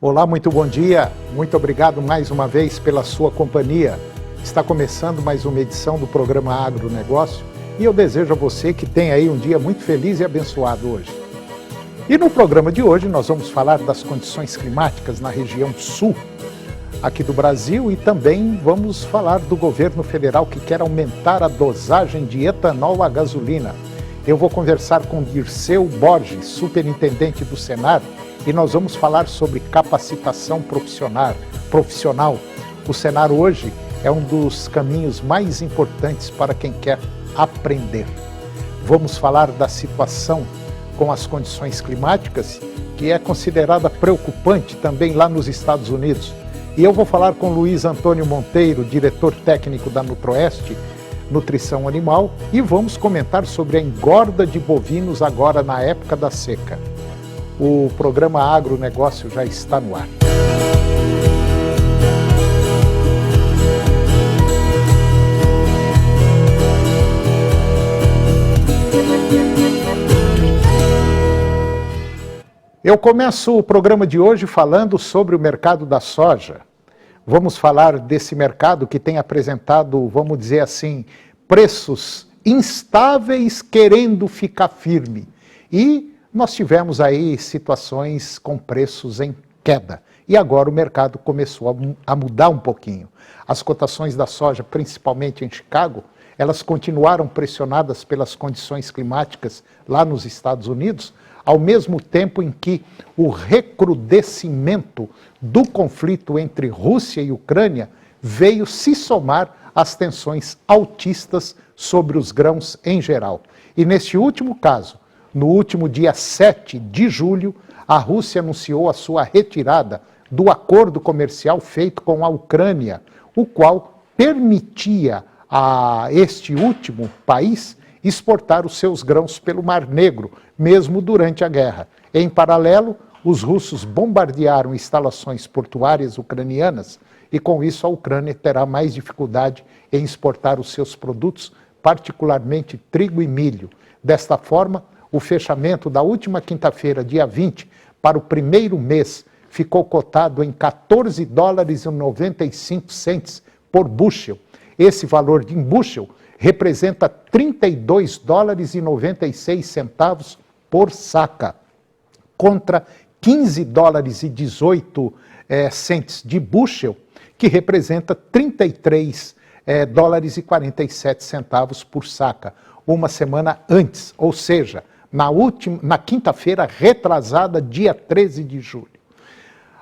Olá, muito bom dia. Muito obrigado mais uma vez pela sua companhia. Está começando mais uma edição do programa Agronegócio e eu desejo a você que tenha aí um dia muito feliz e abençoado hoje. E no programa de hoje nós vamos falar das condições climáticas na região sul aqui do Brasil e também vamos falar do governo federal que quer aumentar a dosagem de etanol à gasolina. Eu vou conversar com Dirceu Borges, superintendente do Senar, e nós vamos falar sobre capacitação profissional. O Senar hoje é um dos caminhos mais importantes para quem quer aprender. Vamos falar da situação com as condições climáticas, que é considerada preocupante também lá nos Estados Unidos. E eu vou falar com Luiz Antônio Monteiro, diretor técnico da Nutroeste, Nutrição Animal, e vamos comentar sobre a engorda de bovinos agora na época da seca. O programa Agronegócio já está no ar. Eu começo o programa de hoje falando sobre o mercado da soja. Vamos falar desse mercado que tem apresentado, vamos dizer assim, preços instáveis querendo ficar firme. E nós tivemos aí situações com preços em queda. E agora o mercado começou a mudar um pouquinho. As cotações da soja, principalmente em Chicago, elas continuaram pressionadas pelas condições climáticas lá nos Estados Unidos, ao mesmo tempo em que o recrudescimento do conflito entre Rússia e Ucrânia veio se somar às tensões altistas sobre os grãos em geral. E neste último caso, no último dia 7 de julho, a Rússia anunciou a sua retirada do acordo comercial feito com a Ucrânia, o qual permitia a este último país exportar os seus grãos pelo Mar Negro, mesmo durante a guerra. Em paralelo, os russos bombardearam instalações portuárias ucranianas e, com isso, a Ucrânia terá mais dificuldade em exportar os seus produtos, particularmente trigo e milho. Desta forma, o fechamento da última quinta-feira, dia 20, para o primeiro mês, ficou cotado em $14,95 por bushel. Esse valor de bushel representa $32,96 por saca, contra $15,18 de bushel, que representa $33,47 por saca, uma semana antes, ou seja, na quinta-feira retrasada, dia 13 de julho.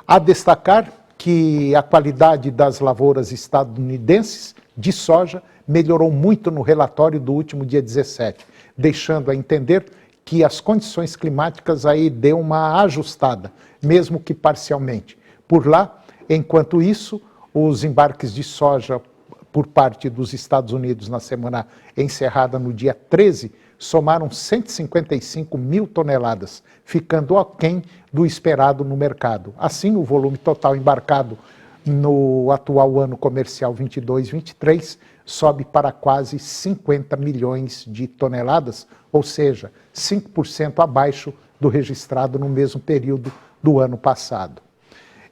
A destacar que a qualidade das lavouras estadunidenses de soja melhorou muito no relatório do último dia 17, deixando a entender que as condições climáticas aí deu uma ajustada, mesmo que parcialmente. Por lá, enquanto isso, os embarques de soja por parte dos Estados Unidos na semana encerrada no dia 13, somaram 155 mil toneladas, ficando aquém do esperado no mercado. Assim, o volume total embarcado no atual ano comercial 22-23 sobe para quase 50 milhões de toneladas, ou seja, 5% abaixo do registrado no mesmo período do ano passado.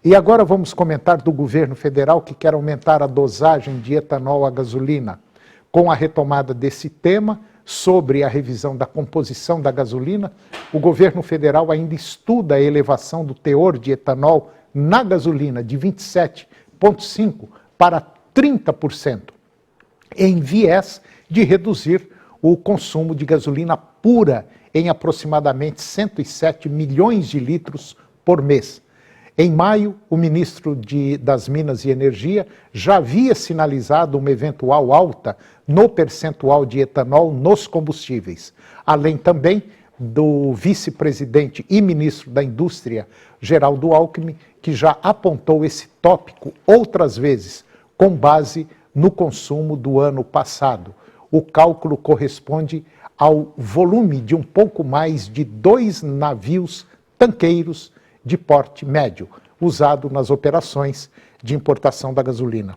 E agora vamos comentar do governo federal que quer aumentar a dosagem de etanol à gasolina. Com a retomada desse tema, sobre a revisão da composição da gasolina, o governo federal ainda estuda a elevação do teor de etanol na gasolina de 27,5% para 30%, em viés de reduzir o consumo de gasolina pura em aproximadamente 107 milhões de litros por mês. Em maio, o ministro das Minas e Energia já havia sinalizado uma eventual alta no percentual de etanol nos combustíveis, além também do vice-presidente e ministro da Indústria, Geraldo Alckmin, que já apontou esse tópico outras vezes, com base no consumo do ano passado. O cálculo corresponde ao volume de um pouco mais de 2 navios tanqueiros de porte médio, usado nas operações de importação da gasolina.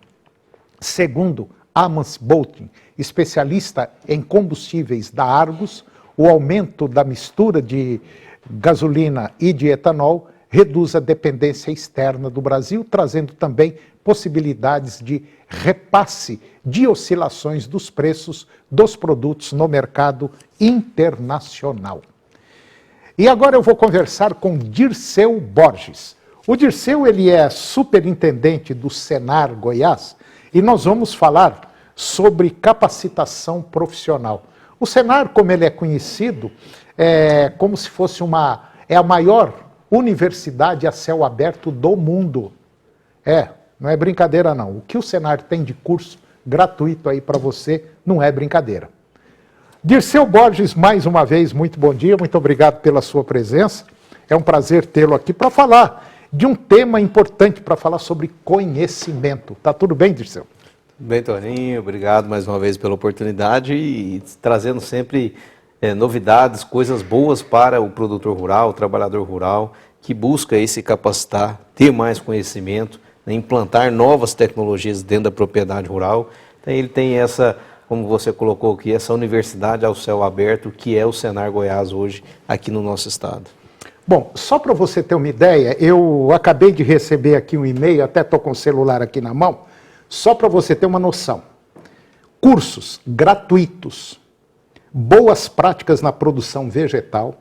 Segundo Amos Boutin, especialista em combustíveis da Argos, o aumento da mistura de gasolina e de etanol reduz a dependência externa do Brasil, trazendo também possibilidades de repasse de oscilações dos preços dos produtos no mercado internacional. E agora eu vou conversar com Dirceu Borges. O Dirceu, ele é superintendente do Senar Goiás e nós vamos falar sobre capacitação profissional. O Senar, como ele é conhecido, é como se fosse a maior universidade a céu aberto do mundo. Não é brincadeira não. O que o Senar tem de curso gratuito aí para você não é brincadeira. Dirceu Borges, mais uma vez, muito bom dia, muito obrigado pela sua presença. É um prazer tê-lo aqui para falar de um tema importante, para falar sobre conhecimento. Tá tudo bem, Dirceu? Bem, Toninho, obrigado mais uma vez pela oportunidade e trazendo sempre novidades, coisas boas para o produtor rural, o trabalhador rural, que busca aí se capacitar, ter mais conhecimento, né, implantar novas tecnologias dentro da propriedade rural. Então, ele tem essa, como você colocou aqui, essa universidade ao céu aberto, que é o Senar Goiás hoje, aqui no nosso estado. Bom, só para você ter uma ideia, eu acabei de receber aqui um e-mail, até estou com o celular aqui na mão, só para você ter uma noção. Cursos gratuitos, boas práticas na produção vegetal,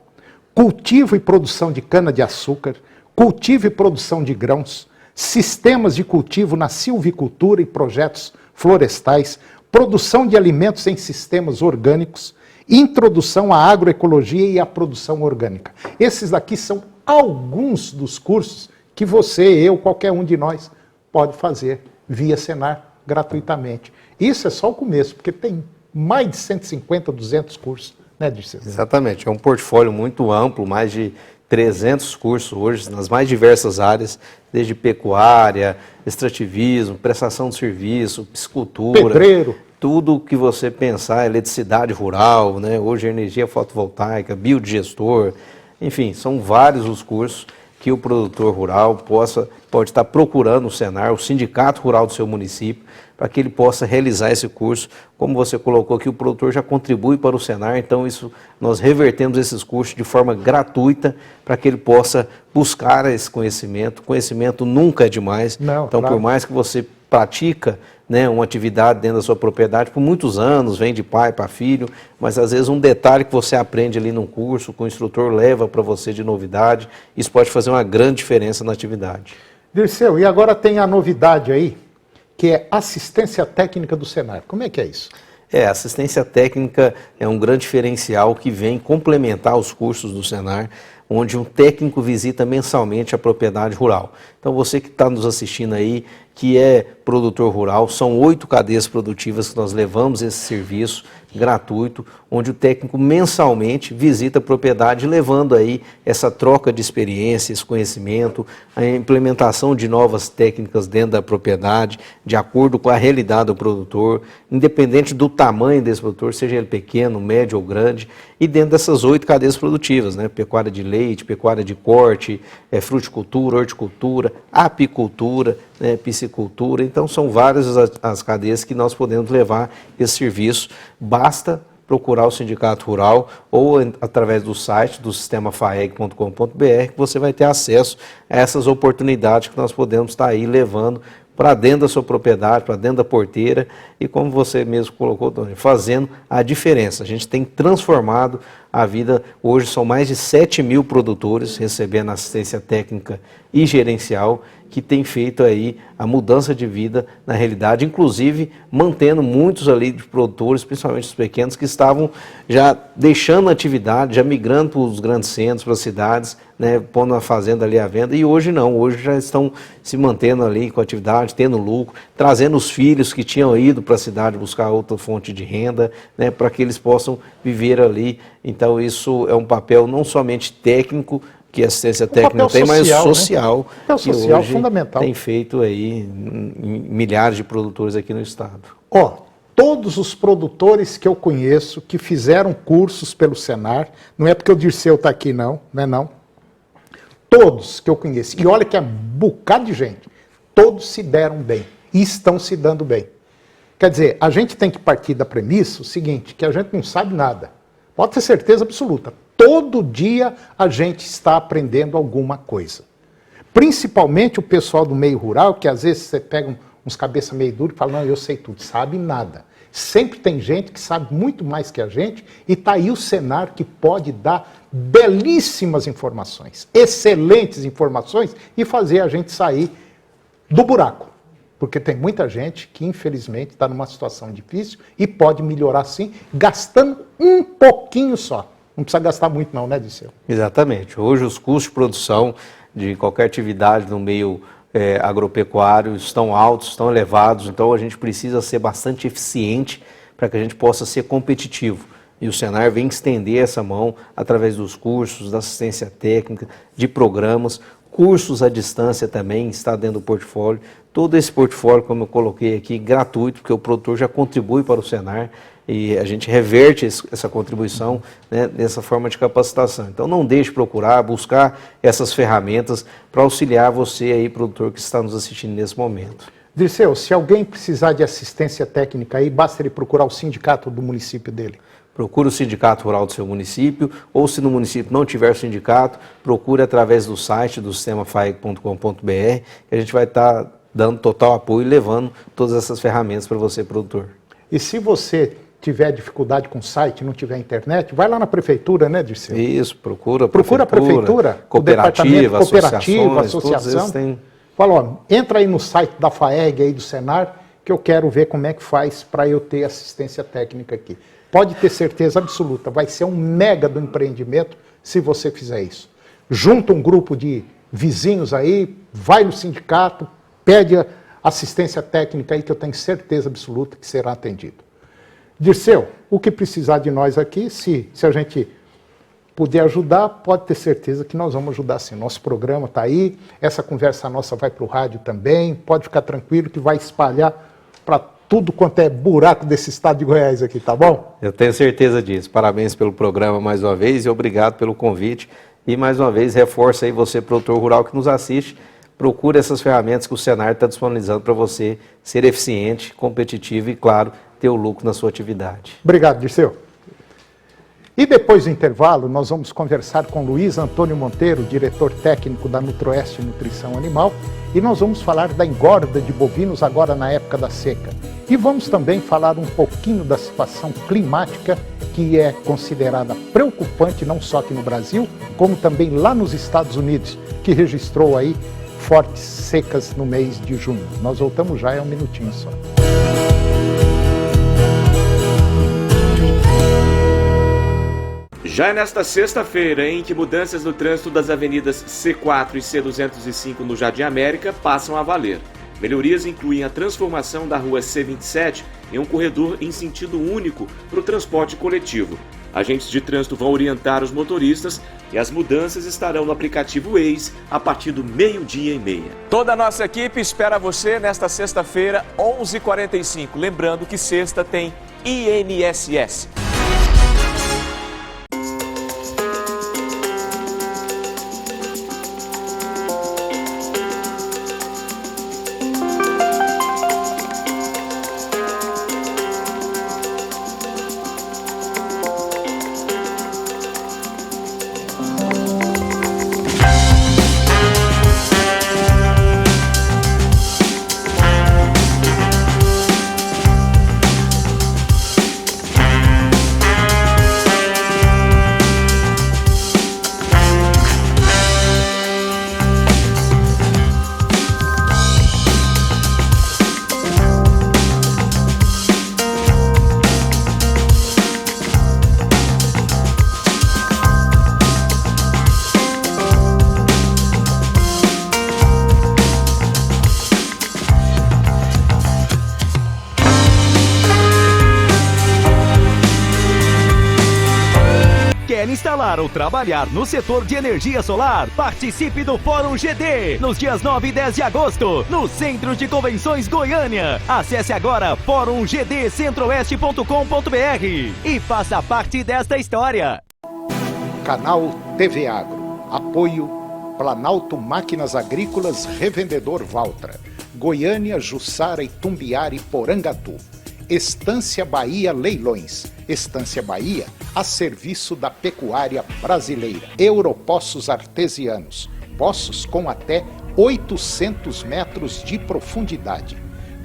cultivo e produção de cana-de-açúcar, cultivo e produção de grãos, sistemas de cultivo na silvicultura e projetos florestais, produção de alimentos em sistemas orgânicos, introdução à agroecologia e à produção orgânica. Esses daqui são alguns dos cursos que você, eu, qualquer um de nós pode fazer via Senar gratuitamente. Isso é só o começo, porque tem mais de 150, 200 cursos, né, Dirceu? Exatamente, é um portfólio muito amplo, mais de 300 cursos hoje, nas mais diversas áreas, desde pecuária, extrativismo, prestação de serviço, piscicultura, pedreiro, tudo que você pensar, eletricidade rural, né? Hoje energia fotovoltaica, biodigestor, enfim, são vários os cursos que o produtor rural pode estar procurando o Senar, o sindicato rural do seu município, para que ele possa realizar esse curso. Como você colocou aqui, o produtor já contribui para o Senar, então nós revertemos esses cursos de forma gratuita para que ele possa buscar esse conhecimento. Conhecimento nunca é demais, não, então claro. Por mais que você pratica, né, uma atividade dentro da sua propriedade por muitos anos, vem de pai para filho, mas às vezes um detalhe que você aprende ali num curso, que o instrutor leva para você de novidade, isso pode fazer uma grande diferença na atividade. Dirceu, e agora tem a novidade aí, que é assistência técnica do Senar. Como é que é isso? A assistência técnica é um grande diferencial que vem complementar os cursos do Senar, onde um técnico visita mensalmente a propriedade rural. Então você que está nos assistindo aí, que é produtor rural, são 8 cadeias produtivas que nós levamos esse serviço gratuito, onde o técnico mensalmente visita a propriedade, levando aí essa troca de experiência, esse conhecimento, a implementação de novas técnicas dentro da propriedade, de acordo com a realidade do produtor, independente do tamanho desse produtor, seja ele pequeno, médio ou grande, e dentro dessas 8 cadeias produtivas, né? Pecuária de leite, pecuária de corte, fruticultura, horticultura, apicultura, né? Piscicultura. Então são várias as cadeias que nós podemos levar esse serviço. Basta procurar o Sindicato Rural ou através do site do sistema faeg.com.br que você vai ter acesso a essas oportunidades que nós podemos estar aí levando para dentro da sua propriedade, para dentro da porteira e, como você mesmo colocou, Tony, fazendo a diferença. A gente tem transformado a vida, hoje são mais de 7.000 produtores recebendo assistência técnica e gerencial, que tem feito aí a mudança de vida na realidade, inclusive mantendo muitos ali de produtores, principalmente os pequenos, que estavam já deixando a atividade, já migrando para os grandes centros, para as cidades, né, pondo a fazenda ali à venda, e hoje não, hoje já estão se mantendo ali com a atividade, tendo lucro, trazendo os filhos que tinham ido para a cidade buscar outra fonte de renda, né, para que eles possam viver ali. Então isso é um papel não somente técnico, que a assistência técnica tem, mas social, né? Que social hoje fundamental. Tem feito aí milhares de produtores aqui no estado. Todos os produtores que eu conheço que fizeram cursos pelo Senar, não é porque o Dirceu está aqui não, não é não, todos que eu conheço, e olha que é um bocado de gente, todos se deram bem e estão se dando bem. Quer dizer, a gente tem que partir da premissa o seguinte, que a gente não sabe nada, pode ter certeza absoluta. Todo dia a gente está aprendendo alguma coisa. Principalmente o pessoal do meio rural, que às vezes você pega uns cabeça meio duro e fala, não, eu sei tudo, sabe nada. Sempre tem gente que sabe muito mais que a gente e está aí o Senar que pode dar belíssimas informações, excelentes informações e fazer a gente sair do buraco. Porque tem muita gente que, infelizmente, está numa situação difícil e pode melhorar sim, gastando um pouquinho só. Não precisa gastar muito não, né, Dirceu? Exatamente. Hoje os custos de produção de qualquer atividade no meio agropecuário estão altos, estão elevados, então a gente precisa ser bastante eficiente para que a gente possa ser competitivo. E o Senar vem estender essa mão através dos cursos, da assistência técnica, de programas, cursos à distância também está dentro do portfólio. Todo esse portfólio, como eu coloquei aqui, gratuito, porque o produtor já contribui para o Senar e a gente reverte essa contribuição, né, nessa forma de capacitação. Então não deixe de procurar, buscar essas ferramentas para auxiliar você aí, produtor que está nos assistindo nesse momento. Dirceu, se alguém precisar de assistência técnica aí, basta ele procurar o sindicato do município dele. Procure o sindicato rural do seu município, ou se no município não tiver sindicato, procure através do site do sistema faeg.com.br, que a gente vai estar dando total apoio e levando todas essas ferramentas para você, produtor. E se você tiver dificuldade com o site, não tiver internet, vai lá na prefeitura, né, Dirceu? Isso, procura a prefeitura, cooperativa, associação. Fala, ó, entra aí no site da FAEG aí do Senar, que eu quero ver como é que faz para eu ter assistência técnica aqui. Pode ter certeza absoluta, vai ser um mega do empreendimento se você fizer isso. Junta um grupo de vizinhos aí, vai no sindicato, pede assistência técnica aí que eu tenho certeza absoluta que será atendido. Dirceu, o que precisar de nós aqui, se a gente puder ajudar, pode ter certeza que nós vamos ajudar sim. Nosso programa está aí, essa conversa nossa vai para o rádio também, pode ficar tranquilo que vai espalhar para tudo quanto é buraco desse estado de Goiás aqui, tá bom? Eu tenho certeza disso. Parabéns pelo programa mais uma vez e obrigado pelo convite. E mais uma vez, reforça aí você, produtor rural que nos assiste, procure essas ferramentas que o Senar está disponibilizando para você ser eficiente, competitivo e, claro, ter o lucro na sua atividade. Obrigado, Dirceu. E depois do intervalo, nós vamos conversar com Luiz Antônio Monteiro, diretor técnico da Nutroeste Nutrição Animal, e nós vamos falar da engorda de bovinos agora na época da seca. E vamos também falar um pouquinho da situação climática, que é considerada preocupante não só aqui no Brasil, como também lá nos Estados Unidos, que registrou aí fortes secas no mês de junho. Nós voltamos já, é um minutinho só. Já é nesta sexta-feira em que mudanças no trânsito das avenidas C4 e C205 no Jardim América passam a valer. Melhorias incluem a transformação da rua C27 em um corredor em sentido único para o transporte coletivo. Agentes de trânsito vão orientar os motoristas e as mudanças estarão no aplicativo Waze a partir do 12:30. Toda a nossa equipe espera você nesta sexta-feira, 11h45. Lembrando que sexta tem INSS. Quer instalar ou trabalhar no setor de energia solar? Participe do Fórum GD, nos dias 9 e 10 de agosto, no Centro de Convenções Goiânia. Acesse agora forumgdcentroeste.com.br e faça parte desta história. Canal TV Agro. Apoio Planalto Máquinas Agrícolas, Revendedor Valtra. Goiânia, Jussara, Itumbiara e Porangatu. Estância Bahia Leilões. Estância Bahia, a serviço da pecuária brasileira. Europoços Artesianos. Poços com até 800 metros de profundidade.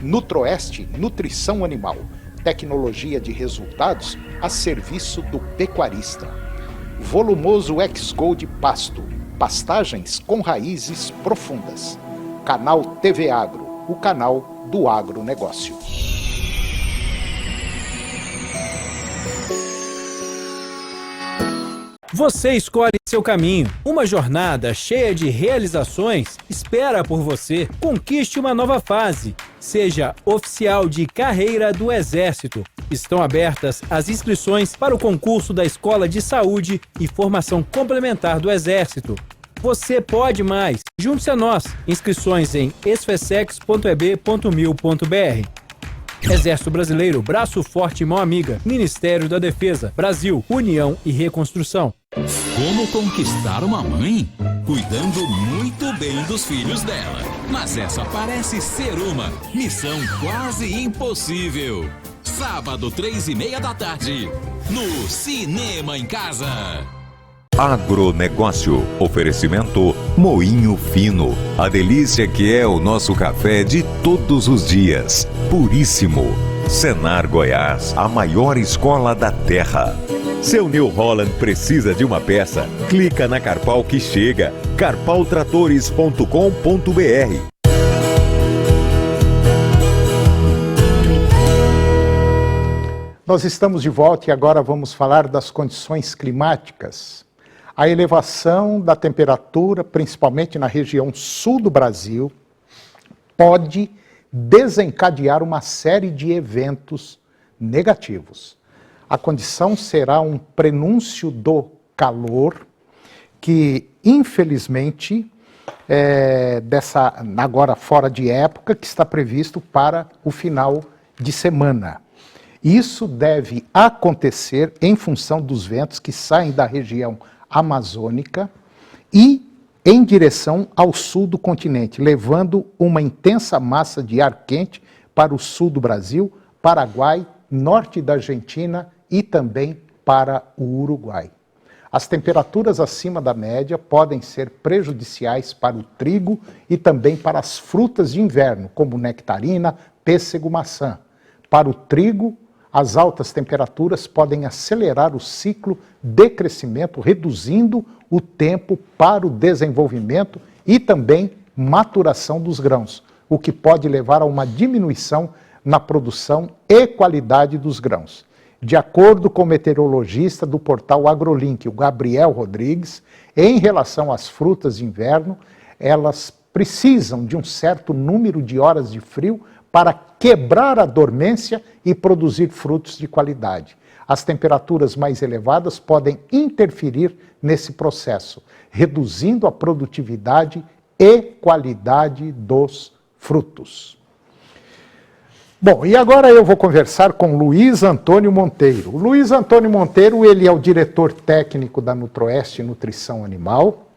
Nutroeste Nutrição Animal. Tecnologia de resultados a serviço do pecuarista. Volumoso X-Gold Pasto. Pastagens com raízes profundas. Canal TV Agro, o canal do agronegócio. Você escolhe seu caminho. Uma jornada cheia de realizações espera por você. Conquiste uma nova fase. Seja oficial de carreira do Exército. Estão abertas as inscrições para o concurso da Escola de Saúde e Formação Complementar do Exército. Você pode mais. Junte-se a nós. Inscrições em esfesex.eb.mil.br. Exército Brasileiro, braço forte e mão amiga. Ministério da Defesa, Brasil, União e Reconstrução. Como conquistar uma mãe? Cuidando muito bem dos filhos dela. Mas essa parece ser uma missão quase impossível. Sábado, 3:30 da tarde, no Cinema em Casa. Agronegócio. Oferecimento Moinho Fino. A delícia que é o nosso café de todos os dias. Puríssimo. Senar Goiás, a maior escola da terra. Seu New Holland precisa de uma peça? Clica na Carpal que chega. carpaltratores.com.br. Nós estamos de volta e agora vamos falar das condições climáticas. A elevação da temperatura, principalmente na região sul do Brasil, pode desencadear uma série de eventos negativos. A condição será um prenúncio do calor que, infelizmente, agora fora de época, que está previsto para o final de semana. Isso deve acontecer em função dos ventos que saem da região amazônica e em direção ao sul do continente, levando uma intensa massa de ar quente para o sul do Brasil, Paraguai, norte da Argentina e também para o Uruguai. As temperaturas acima da média podem ser prejudiciais para o trigo e também para as frutas de inverno, como nectarina, pêssego, maçã. Para o trigo, as altas temperaturas podem acelerar o ciclo de crescimento, reduzindo o tempo para o desenvolvimento e também maturação dos grãos, o que pode levar a uma diminuição na produção e qualidade dos grãos. De acordo com o meteorologista do portal AgroLink, o Gabriel Rodrigues, em relação às frutas de inverno, elas precisam de um certo número de horas de frio para quebrar a dormência e produzir frutos de qualidade. As temperaturas mais elevadas podem interferir nesse processo, reduzindo a produtividade e qualidade dos frutos. Bom, e agora eu vou conversar com Luiz Antônio Monteiro. O Luiz Antônio Monteiro, ele é o diretor técnico da Nutroeste Nutrição Animal,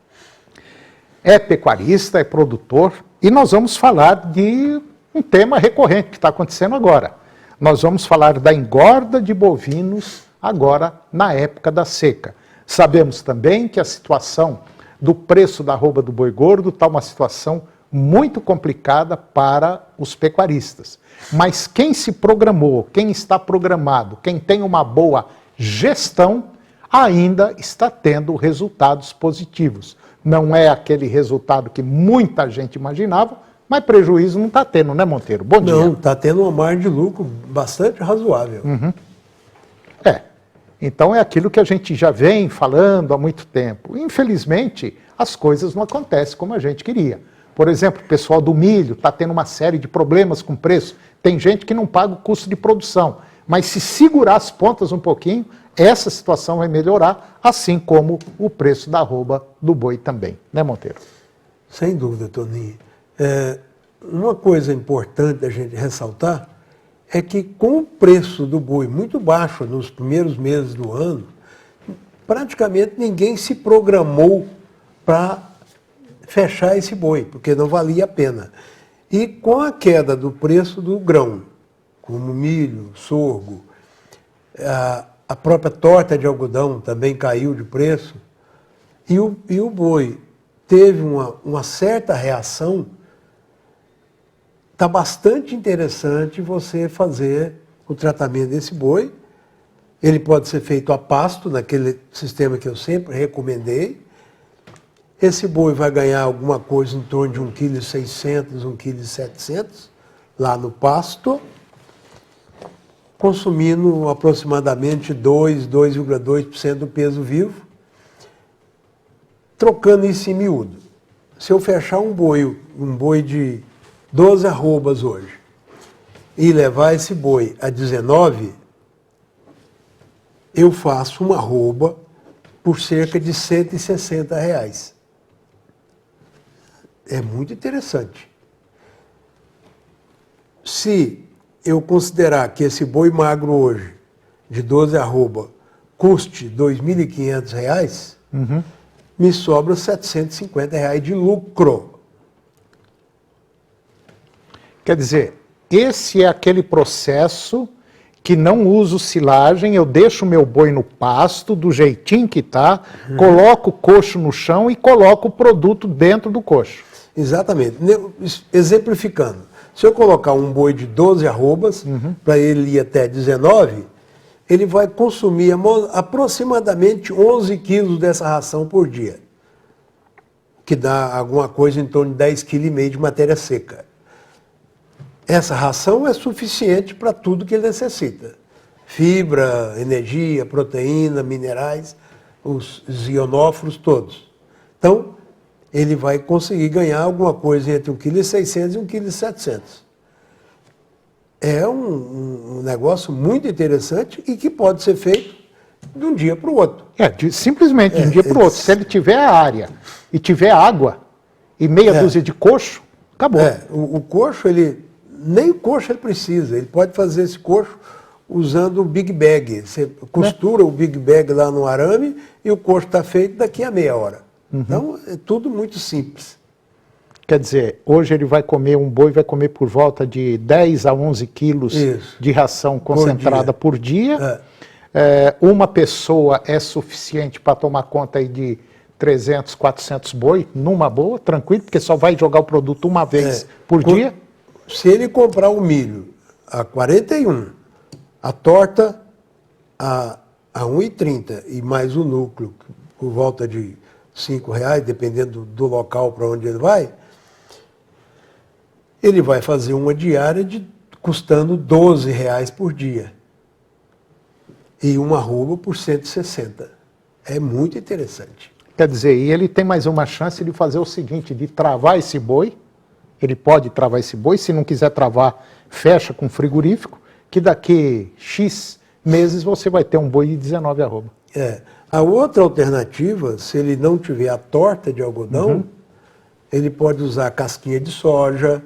é pecuarista, é produtor, e nós vamos falar de um tema recorrente que está acontecendo agora. Nós vamos falar da engorda de bovinos agora na época da seca. Sabemos também que a situação do preço da arroba do boi gordo está uma situação muito complicada para os pecuaristas. Mas quem se programou, quem está programado, quem tem uma boa gestão, ainda está tendo resultados positivos. Não é aquele resultado que muita gente imaginava, mas prejuízo não está tendo, né, Monteiro? Bom dia. Não, está tendo uma margem de lucro bastante razoável. Uhum. Então é aquilo que a gente já vem falando há muito tempo. Infelizmente, as coisas não acontecem como a gente queria. Por exemplo, o pessoal do milho está tendo uma série de problemas com preço. Tem gente que não paga o custo de produção. Mas se segurar as pontas um pouquinho, essa situação vai melhorar, assim como o preço da arroba do boi também. Né, Monteiro? Sem dúvida, Toninho. Uma coisa importante a gente ressaltar é que com o preço do boi muito baixo nos primeiros meses do ano, praticamente ninguém se programou para fechar esse boi, porque não valia a pena. E com a queda do preço do grão, como milho, sorgo, a própria torta de algodão também caiu de preço, e o boi teve uma certa reação, está bastante interessante você fazer o tratamento desse boi. Ele pode ser feito a pasto, naquele sistema que eu sempre recomendei. Esse boi vai ganhar alguma coisa em torno de 1,6 kg, 1,7 kg, lá no pasto, consumindo aproximadamente 2,2% do peso vivo, trocando isso em miúdo. Se eu fechar um boi de 12 arrobas hoje, e levar esse boi a 19, eu faço uma arroba por cerca de R$160. É muito interessante. Se eu considerar que esse boi magro hoje, de 12 arroba, custe R$2.500, me sobra R$750 de lucro. Quer dizer, esse é aquele processo que não uso silagem, eu deixo o meu boi no pasto, do jeitinho que está, coloco o coxo no chão e coloco o produto dentro do coxo. Exatamente. Exemplificando, se eu colocar um boi de 12 arrobas, para ele ir até 19, ele vai consumir aproximadamente 11 quilos dessa ração por dia, que dá alguma coisa em torno de 10,5 kg de matéria seca. Essa ração é suficiente para tudo que ele necessita. Fibra, energia, proteína, minerais, os ionóforos todos. Então, ele vai conseguir ganhar alguma coisa entre 1,6 kg e 1,7 kg. É um negócio muito interessante e que pode ser feito de um dia para o outro. Simplesmente de um dia para o outro. Se ele tiver a área e tiver água e meia dúzia de coxo, acabou. O coxo, nem o coxo ele precisa. Ele pode fazer esse coxo usando o Big Bag. Você costura o Big Bag lá no arame e o coxo está feito daqui a meia hora. Então, é tudo muito simples. Quer dizer, hoje ele vai comer, um boi vai comer por volta de 10 a 11 quilos de ração concentrada por dia. Uma pessoa é suficiente para tomar conta aí de 300, 400 boi, numa boa, tranquilo, porque só vai jogar o produto uma vez por dia. Se ele comprar o milho a 41, a torta a 1,30 e mais o núcleo por volta de R$5, dependendo do local para onde ele vai fazer uma diária custando R$12 por dia. E uma arroba por 160. É muito interessante. Quer dizer, e ele tem mais uma chance de fazer o seguinte, de travar esse boi. Ele pode travar esse boi, se não quiser travar, fecha com frigorífico, que daqui X meses você vai ter um boi de 19 arroba. A outra alternativa, se ele não tiver a torta de algodão, ele pode usar casquinha de soja.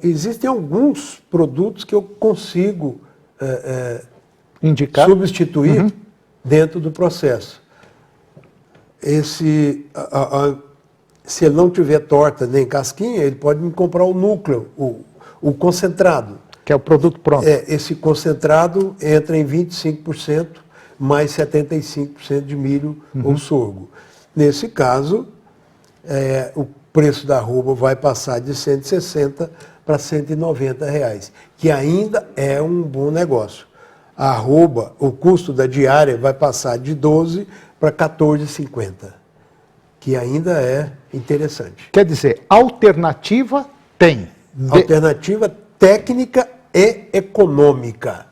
Existem alguns produtos que eu consigo indicar, substituir dentro do processo. Se ele não tiver torta nem casquinha, ele pode me comprar o núcleo, o concentrado. Que é o produto pronto. Esse concentrado entra em 25%, mais 75% de milho ou sorgo. Nesse caso, o preço da arroba vai passar de 160 para R$190, que ainda é um bom negócio. A arroba, o custo da diária vai passar de 12 para R$14,50, que ainda é interessante. Quer dizer, alternativa tem. Alternativa técnica e econômica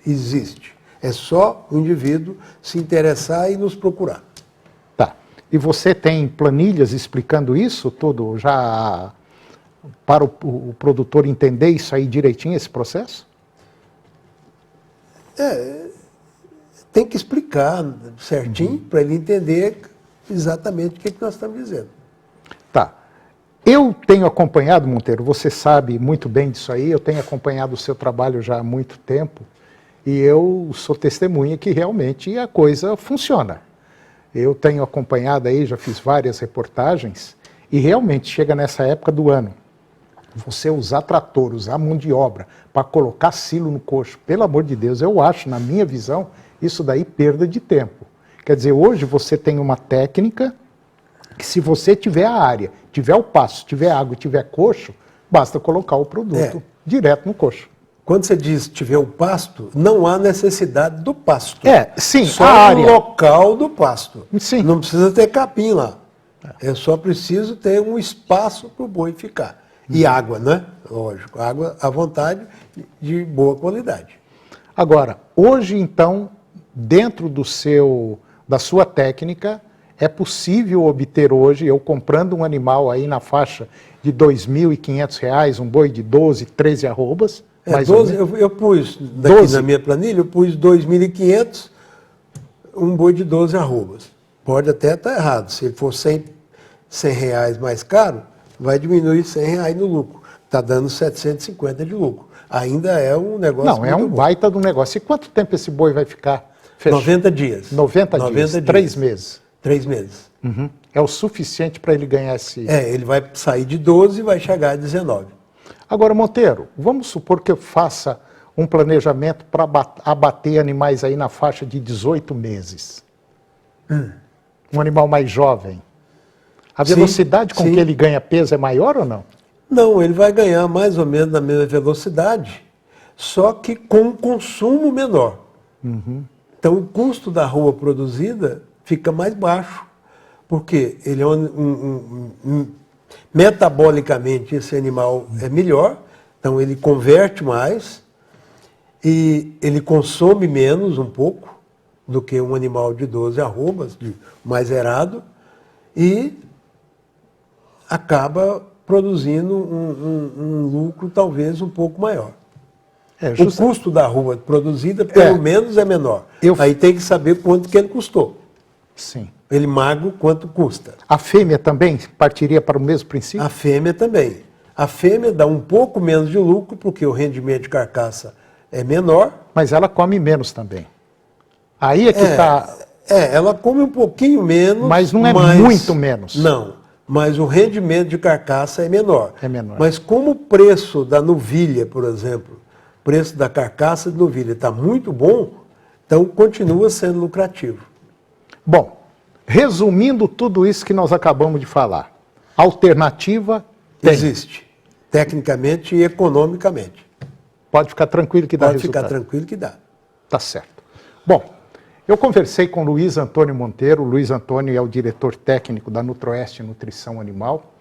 existe. É só o indivíduo se interessar e nos procurar. Tá. E você tem planilhas explicando isso tudo já para o produtor entender isso aí direitinho, esse processo? Tem que explicar certinho para ele entender exatamente o que nós estamos dizendo. Tá. Eu tenho acompanhado, Monteiro, você sabe muito bem disso aí, eu tenho acompanhado o seu trabalho já há muito tempo e eu sou testemunha que realmente a coisa funciona. Eu tenho acompanhado aí, já fiz várias reportagens e realmente chega nessa época do ano, você usar trator, usar mão de obra para colocar silo no coxo, pelo amor de Deus, eu acho, na minha visão, isso daí perda de tempo. Quer dizer, hoje você tem uma técnica que se você tiver a área, tiver o pasto, tiver água e tiver coxo, basta colocar o produto direto no coxo. Quando você diz tiver o pasto, não há necessidade do pasto. Sim, só a o área. local do pasto. Sim. Não precisa ter capim lá. É só preciso ter um espaço para o boi ficar. E água, né? Lógico, água à vontade, de boa qualidade. Agora, hoje então, dentro da sua técnica, é possível obter hoje, eu comprando um animal aí na faixa de R$ 2.500, um boi de 12, 13 arrobas. Eu pus, daqui na minha planilha, eu pus 2.500, um boi de 12 arrobas. Pode até estar errado. Se ele for R$ 100 mais caro, vai diminuir R$ 100 no lucro. Está dando 750 de lucro. Ainda é um negócio Não, é um baita do negócio. E quanto tempo esse boi vai ficar fechado? 90 dias. 90 dias, 3 meses. 3 meses. Uhum. É o suficiente para ele ganhar esse... Ele vai sair de 12 e vai chegar a 19. Agora, Monteiro, vamos supor que eu faça um planejamento para abater animais aí na faixa de 18 meses. Um animal mais jovem. A velocidade com que ele ganha peso é maior ou não? Não, ele vai ganhar mais ou menos na mesma velocidade, só que com um consumo menor. Então, o custo da arroba produzida fica mais baixo, porque ele é metabolicamente esse animal é melhor, então ele converte mais e ele consome menos um pouco do que um animal de 12 arrobas, mais zerado, e acaba produzindo um lucro talvez um pouco maior. O custo da arroba produzida, pelo menos, é menor. Aí tem que saber quanto que ele custou. Sim. Ele magro, quanto custa. A fêmea também partiria para o mesmo princípio? A fêmea também. A fêmea dá um pouco menos de lucro, porque o rendimento de carcaça é menor. Mas ela come menos também. Aí é que está... ela come um pouquinho menos. Mas não é muito menos. Não, mas o rendimento de carcaça é menor. É menor. Mas como o preço da novilha, por exemplo, o preço da carcaça de novilha está muito bom, então continua sendo lucrativo. Bom, resumindo tudo isso que nós acabamos de falar, alternativa tem. Existe, tecnicamente e economicamente. Pode ficar tranquilo que dá resultado. Pode ficar tranquilo que dá. Tá certo. Bom, eu conversei com o Luiz Antônio Monteiro. O Luiz Antônio é o diretor técnico da Nutroeste Nutrição Animal.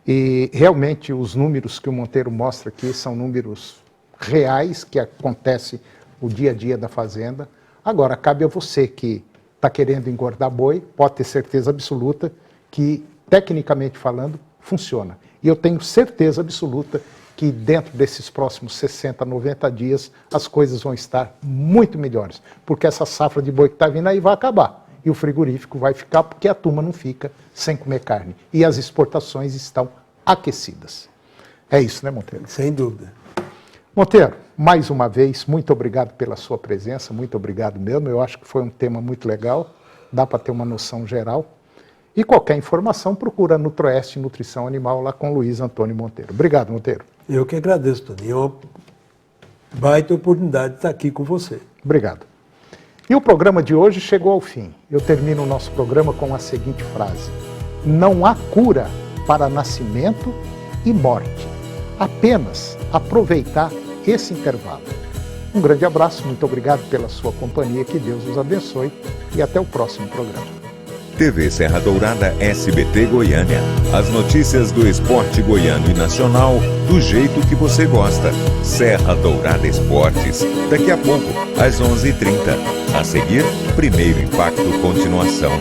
E realmente os números que o Monteiro mostra aqui são números reais que acontecem no dia a dia da fazenda. Agora, cabe a você que está querendo engordar boi, pode ter certeza absoluta que, tecnicamente falando, funciona. E eu tenho certeza absoluta que dentro desses próximos 60, 90 dias, as coisas vão estar muito melhores. Porque essa safra de boi que está vindo aí vai acabar. E o frigorífico vai ficar porque a turma não fica sem comer carne. E as exportações estão aquecidas. É isso, né, Monteiro? Sem dúvida. Monteiro, mais uma vez, muito obrigado pela sua presença, muito obrigado mesmo. Eu acho que foi um tema muito legal, dá para ter uma noção geral. E qualquer informação, procura Nutroeste Nutrição Animal lá com Luiz Antônio Monteiro. Obrigado, Monteiro. Eu que agradeço, Toninho. É uma baita oportunidade de estar aqui com você. Obrigado. E o programa de hoje chegou ao fim. Eu termino o nosso programa com a seguinte frase: não há cura para nascimento e morte, apenas aproveitar esse intervalo. Um grande abraço, muito obrigado pela sua companhia, que Deus os abençoe e até o próximo programa. TV Serra Dourada SBT Goiânia. As notícias do esporte goiano e nacional do jeito que você gosta. Serra Dourada Esportes. Daqui a pouco, às 11h30. A seguir, Primeiro Impacto Continuação.